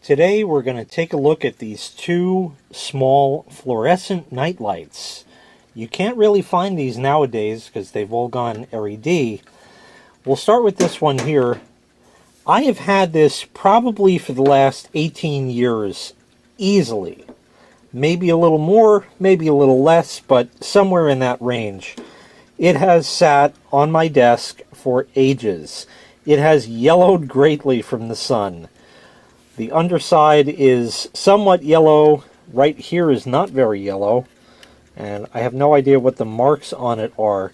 Today we're going to take a look at these two small fluorescent night lights. You can't really find these nowadays because they've all gone LED. We'll start with this one here. I have had this probably for the last 18 years, easily. Maybe a little more, maybe a little less, but somewhere in that range. It has sat on my desk for ages. It has yellowed greatly from the sun. The underside is somewhat yellow. Right here is not very yellow. And I have no idea what the marks on it are.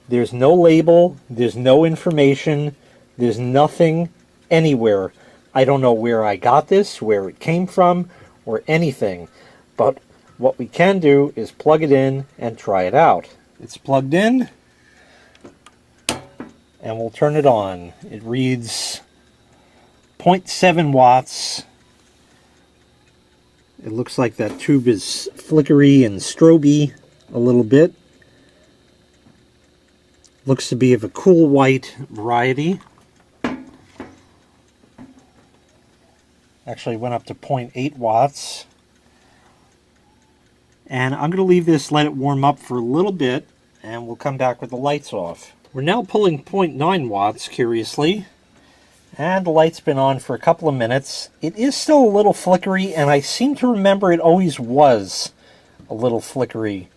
There's no label. There's no information. There's nothing anywhere. I don't know where I got this, where it came from, or anything. But what we can do is plug it in and try it out. It's plugged in. And we'll turn it on. It reads 0.7 watts. It looks like that tube is flickery and stroby a little bit. Looks to be of a cool white variety. Actually went up to 0.8 watts. And I'm going to leave this, let it warm up for a little bit, and we'll come back with the lights off. We're now pulling 0.9 watts, curiously. And the light's been on for a couple of minutes. It is still a little flickery, and I seem to remember it always was a little flickery.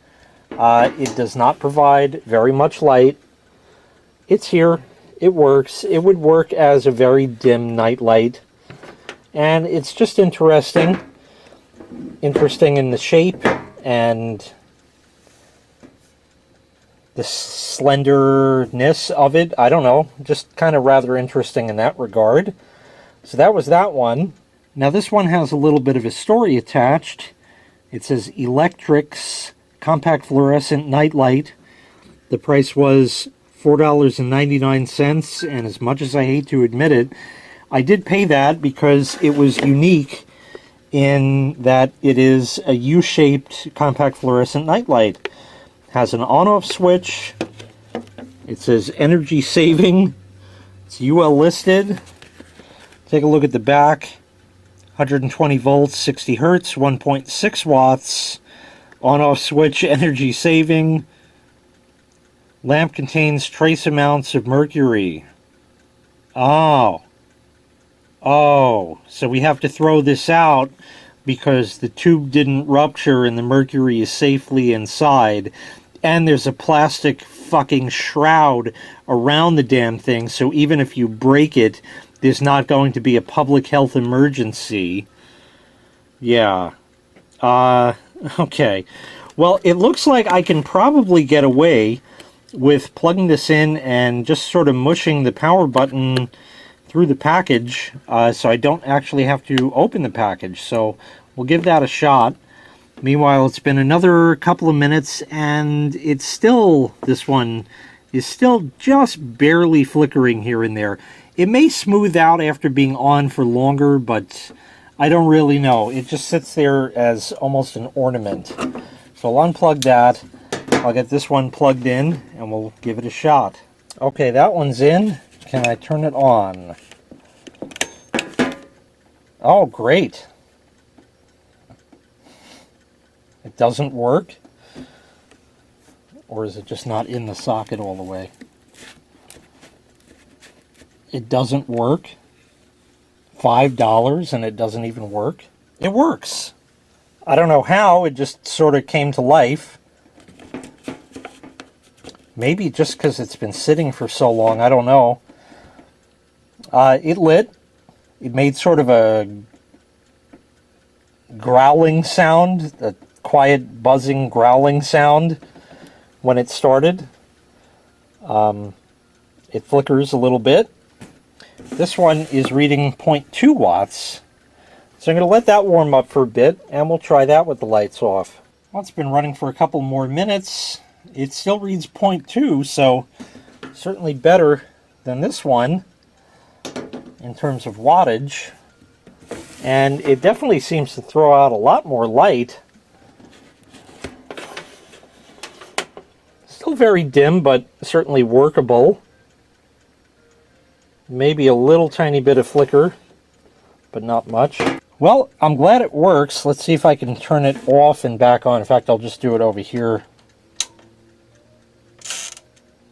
It does not provide very much light. It's here. It works. It would work as a very dim night light. And it's just interesting. Interesting in the shape and the slenderness of it. I don't know, just kind of rather interesting in that regard. So that was that one. Now this one has a little bit of a story attached. It says Electrics Compact Fluorescent Night Light. The price was $4.99, and as much as I hate to admit it, I did pay that because it was unique in that it is a U-shaped compact fluorescent night light. Has an on-off switch. It says energy saving. It's UL listed. Take a look at the back. 120 volts, 60 hertz, 1.6 watts. On-off switch, energy saving. Lamp contains trace amounts of mercury. Oh, so we have to throw this out because the tube didn't rupture and the mercury is safely inside. And there's a plastic fucking shroud around the damn thing, so even if you break it, there's not going to be a public health emergency. Yeah. Okay. Well, it looks like I can probably get away with plugging this in and just sort of mushing the power button through the package, so I don't actually have to open the package. So we'll give that a shot. Meanwhile, it's been another couple of minutes, and it's still, this one is still just barely flickering here and there. It may smooth out after being on for longer, but I don't really know. It just sits there as almost an ornament. So I'll unplug that. I'll get this one plugged in, and we'll give it a shot. Okay, that one's in. Can I turn it on? Oh, great. It doesn't work? Or is it just not in the socket all the way? It doesn't work? $5 and it doesn't even work? It works. I don't know how, it just sort of came to life. Maybe just because it's been sitting for so long, I don't know. It lit. It made sort of a growling sound, a quiet, buzzing, growling sound when it started. It flickers a little bit. This one is reading 0.2 watts. So I'm going to let that warm up for a bit, and we'll try that with the lights off. Well, it's been running for a couple more minutes. It still reads 0.2, so certainly better than this one in terms of wattage. And it definitely seems to throw out a lot more light. Still very dim, but certainly workable. Maybe a little tiny bit of flicker but not much. Well, I'm glad it works. Let's see if I can turn it off and back on. In fact, I'll just do it over here.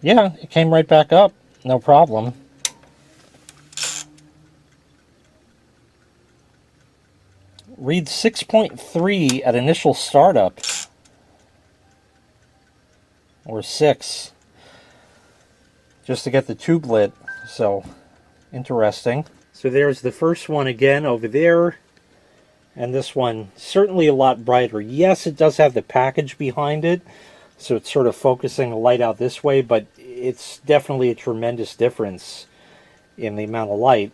Yeah, it came right back up. No problem. Reads 6.3 at initial startup. Or 6. Just to get the tube lit. So, interesting. So there's the first one again over there. And this one, certainly a lot brighter. Yes, it does have the package behind it, so it's sort of focusing the light out this way, but it's definitely a tremendous difference in the amount of light.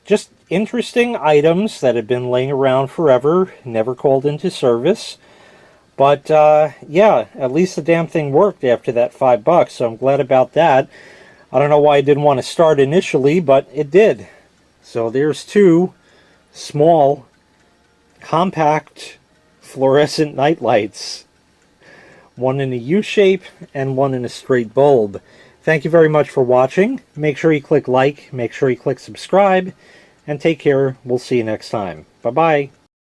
Just interesting items that have been laying around forever, never called into service. But, yeah, at least the damn thing worked after that $5, so I'm glad about that. I don't know why I didn't want to start initially, but it did. So there's two small, compact, fluorescent night lights. One in a U-shape and one in a straight bulb. Thank you very much for watching. Make sure you click like, make sure you click subscribe, and take care. We'll see you next time. Bye-bye.